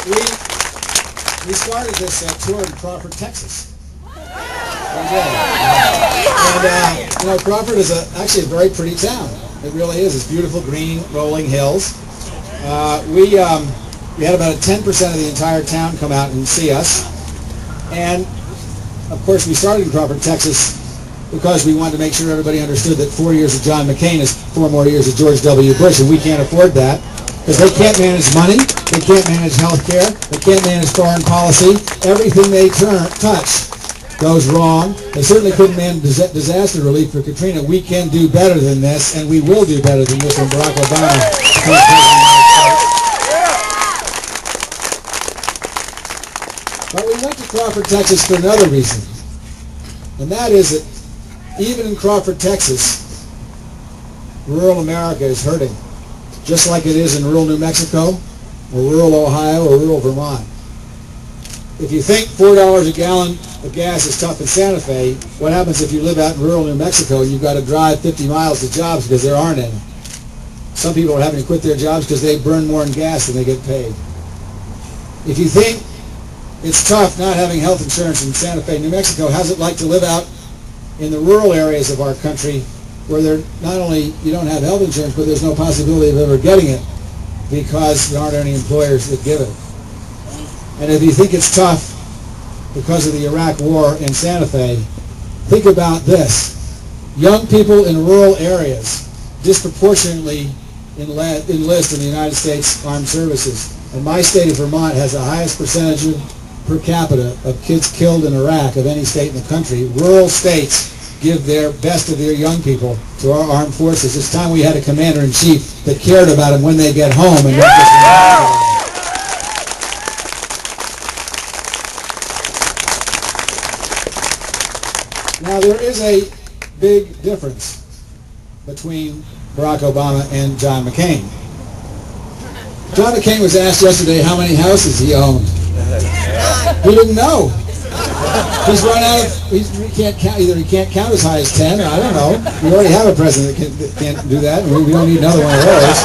we started this tour in Crawford, Texas. And Crawford is actually a very pretty town. It really is. It's beautiful, green, rolling hills. We had about 10% of the entire town come out and see us. And, of course, we started in Crawford, Texas because we wanted to make sure everybody understood that 4 years of John McCain is 4 more years of George W. Bush, and we can't afford that because they can't manage money, they can't manage health care, they can't manage foreign policy. Everything they touch goes wrong. They certainly couldn't manage disaster relief for Katrina. We can do better than this, and we will do better than this when Barack Obama becomes president. But we went to Crawford, Texas for another reason, and that is that even in Crawford, Texas, rural America is hurting, just like it is in rural New Mexico, or rural Ohio, or rural Vermont. If you think $4 a gallon of gas is tough in Santa Fe, what happens if you live out in rural New Mexico and you've got to drive 50 miles to jobs because there aren't any? Some people are having to quit their jobs because they burn more in gas than they get paid. If you think it's tough not having health insurance in Santa Fe, New Mexico, how's it like to live out in the rural areas of our country where not only you don't have health insurance, but there's no possibility of ever getting it because there aren't any employers that give it? And if you think it's tough because of the Iraq War in Santa Fe, think about this. Young people in rural areas disproportionately enlist in the United States Armed Services. And my state of Vermont has the highest percentage per capita of kids killed in Iraq of any state in the country. Rural states give their best of their young people to our armed forces. It's time we had a commander-in-chief that cared about them when they get home and not just Now, there is a big difference between Barack Obama and John McCain. John McCain was asked yesterday how many houses he owned. He didn't know. He's run out of, he can't count, either he can't count as high as 10, or I don't know. We already have a president that can't do that, and we don't need another one of those.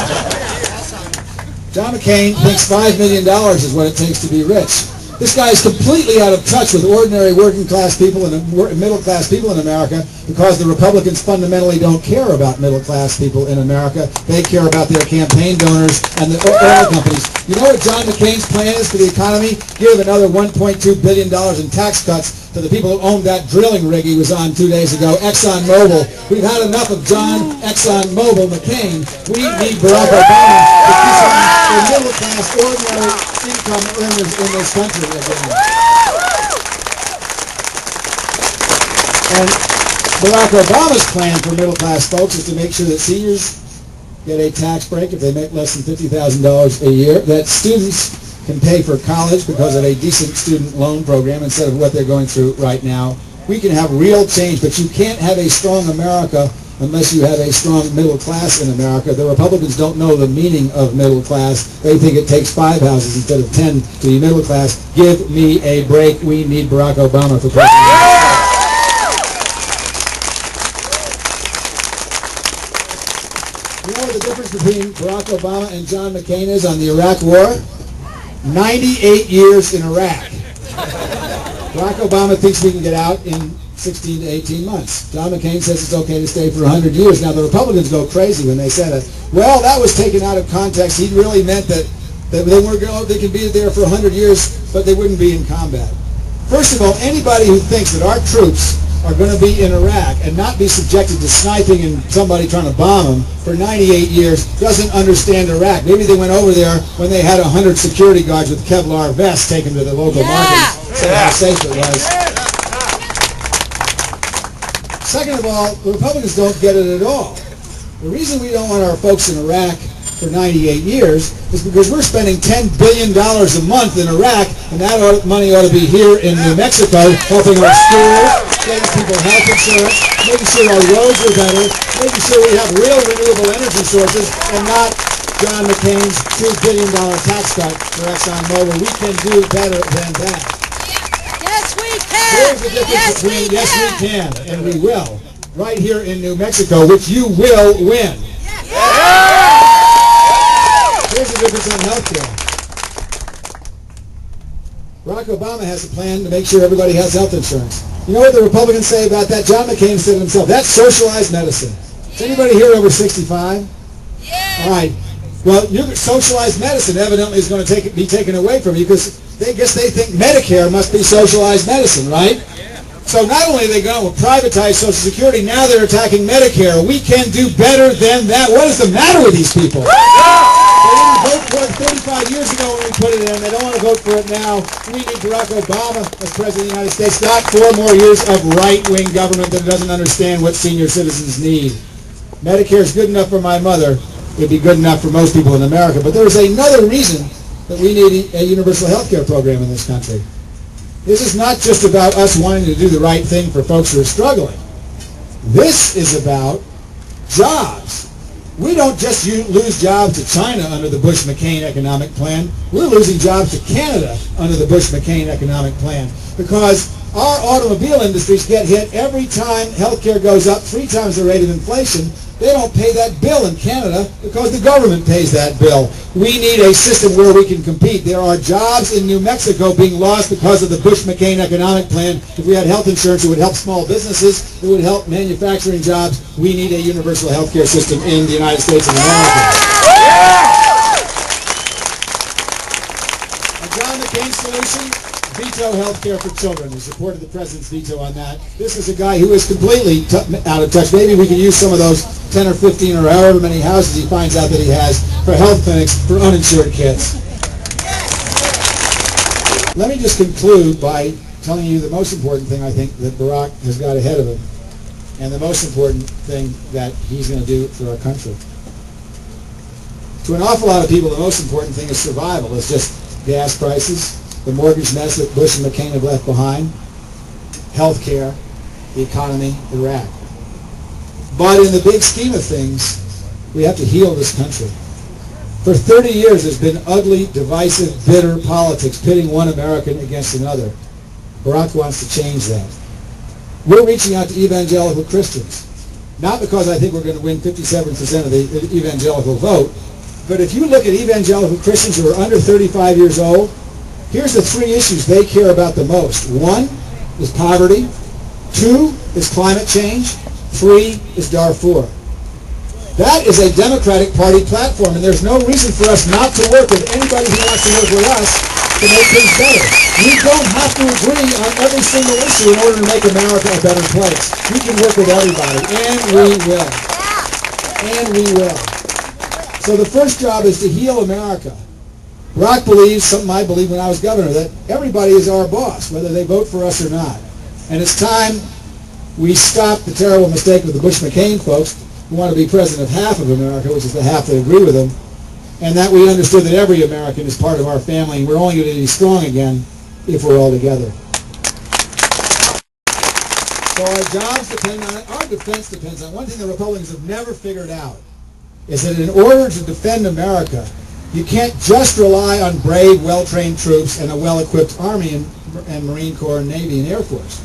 John McCain thinks $5 million is what it takes to be rich. This guy is completely out of touch with ordinary working-class people and middle-class people in America because the Republicans fundamentally don't care about middle-class people in America. They care about their campaign donors and the oil companies. You know what John McCain's plan is for the economy? Give another $1.2 billion in tax cuts to the people who owned that drilling rig he was on 2 days ago, ExxonMobil. We've had enough of John ExxonMobil McCain. We need Barack Obama to keep the middle-class, ordinary income earners in this country again. And Barack Obama's plan for middle-class folks is to make sure that seniors get a tax break if they make less than $50,000 a year, that students can pay for college because of a decent student loan program instead of what they're going through right now. We can have real change, but you can't have a strong America unless you have a strong middle class in America. The Republicans don't know the meaning of middle class. They think it takes 5 houses instead of 10 to be middle class. Give me a break. We need Barack Obama for president. You know what the difference between Barack Obama and John McCain is on the Iraq War? 98 years in Iraq. Barack Obama thinks we can get out in 16 to 18 months. John McCain says it's okay to stay for 100 years. Now, the Republicans go crazy when they say that. Well, that was taken out of context. He really meant that they can be there for 100 years, but they wouldn't be in combat. First of all, anybody who thinks that our troops are going to be in Iraq and not be subjected to sniping and somebody trying to bomb them for 98 years doesn't understand Iraq. Maybe they went over there when they had 100 security guards with Kevlar vests taken to the local markets. So how safe it was. Second of all, the Republicans don't get it at all. The reason we don't want our folks in Iraq for 98 years is because we're spending $10 billion a month in Iraq, and that money ought to be here in New Mexico, helping our schools, getting people health insurance, making sure our roads are better, making sure we have real renewable energy sources, and not John McCain's $2 billion tax cut for ExxonMobil. We can do better than that. Yes, we can. Here's the difference between yes, we can, and we will, right here in New Mexico, which you will win. Here's the difference on health care. Barack Obama has a plan to make sure everybody has health insurance. You know what the Republicans say about that? John McCain said himself, that's socialized medicine. Is anybody here over 65? Yeah. All right. Well, your socialized medicine evidently is going to be taken away from you because they think Medicare must be socialized medicine, right? So not only are they going to privatize Social Security, now they're attacking Medicare. We can do better than that. What is the matter with these people? They didn't vote for it 35 years ago when we put it in. They don't want to vote for it now. We need Barack Obama as President of the United States, not 4 more years of right-wing government that doesn't understand what senior citizens need. Medicare is good enough for my mother. It'd be good enough for most people in America. But there's another reason that we need a universal health care program in this country. This is not just about us wanting to do the right thing for folks who are struggling. This is about jobs. We don't just lose jobs to China under the Bush-McCain economic plan. We're losing jobs to Canada under the Bush-McCain economic plan because our automobile industries get hit every time healthcare goes up 3 times the rate of inflation. They don't pay that bill in Canada because the government pays that bill. We need a system where we can compete. There are jobs in New Mexico being lost because of the Bush-McCain economic plan. If we had health insurance, it would help small businesses. It would help manufacturing jobs. We need a universal health care system in the United States of America. And John McCain's solution? Veto health care for children. He supported the president's veto on that. This is a guy who is completely out of touch. Maybe we can use some of those 10 or 15 or however many houses he finds out that he has for health clinics for uninsured kids. Let me just conclude by telling you the most important thing I think that Barack has got ahead of him and the most important thing that he's going to do for our country. To an awful lot of people, the most important thing is survival. It's just gas prices, the mortgage mess that Bush and McCain have left behind, health care, the economy, Iraq. But in the big scheme of things, we have to heal this country. For 30 years, there's been ugly, divisive, bitter politics pitting one American against another. Barack wants to change that. We're reaching out to evangelical Christians, not because I think we're going to win 57% of the evangelical vote, but if you look at evangelical Christians who are under 35 years old, here's the 3 issues they care about the most. 1 is poverty. 2 is climate change. 3 is Darfur. That is a Democratic Party platform, and there's no reason for us not to work with anybody who wants to work with us to make things better. We don't have to agree on every single issue in order to make America a better place. We can work with everybody, and we will. And we will. So the first job is to heal America. Barack believes, something I believed when I was governor, that everybody is our boss, whether they vote for us or not. And it's time we stop the terrible mistake of the Bush-McCain folks who want to be president of half of America, which is the half that agree with them, and that we understood that every American is part of our family, and we're only going to be strong again if we're all together. So our jobs depend on it. Our defense depends on it. One thing the Republicans have never figured out is that in order to defend America, you can't just rely on brave, well-trained troops and a well-equipped Army and Marine Corps and Navy and Air Force.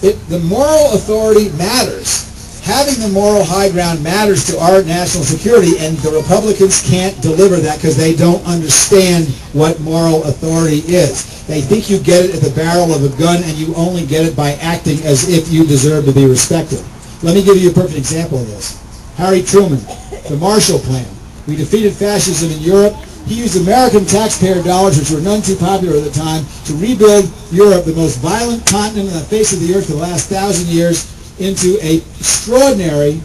The moral authority matters. Having the moral high ground matters to our national security, and the Republicans can't deliver that because they don't understand what moral authority is. They think you get it at the barrel of a gun, and you only get it by acting as if you deserve to be respected. Let me give you a perfect example of this. Harry Truman, the Marshall Plan. We defeated fascism in Europe. He used American taxpayer dollars, which were none too popular at the time, to rebuild Europe, the most violent continent on the face of the earth for the last 1,000 years, into an extraordinary,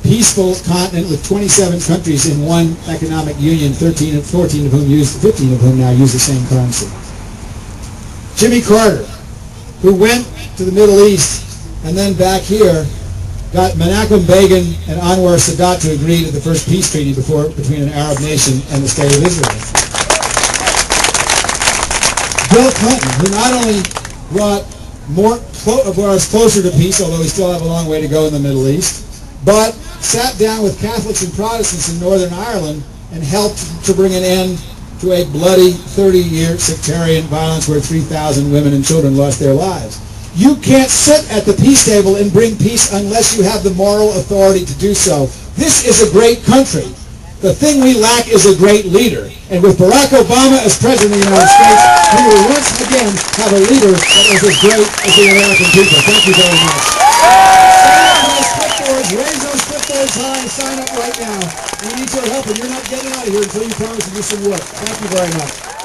peaceful continent with 27 countries in one economic union, 15 of whom now use the same currency. Jimmy Carter, who went to the Middle East and then back here, got Menachem Begin and Anwar Sadat to agree to the first peace treaty between an Arab nation and the State of Israel. Bill Clinton, who not only brought us closer to peace, although we still have a long way to go in the Middle East, but sat down with Catholics and Protestants in Northern Ireland and helped to bring an end to a bloody 30-year sectarian violence where 3,000 women and children lost their lives. You can't sit at the peace table and bring peace unless you have the moral authority to do so. This is a great country. The thing we lack is a great leader. And with Barack Obama as President of the United States, we will once again have a leader that is as great as the American people. Thank you very much. Sign up for those clipboards. Raise those clipboards high and sign up right now. We need your help, and you're not getting out of here until you promise to do some work. Thank you very much.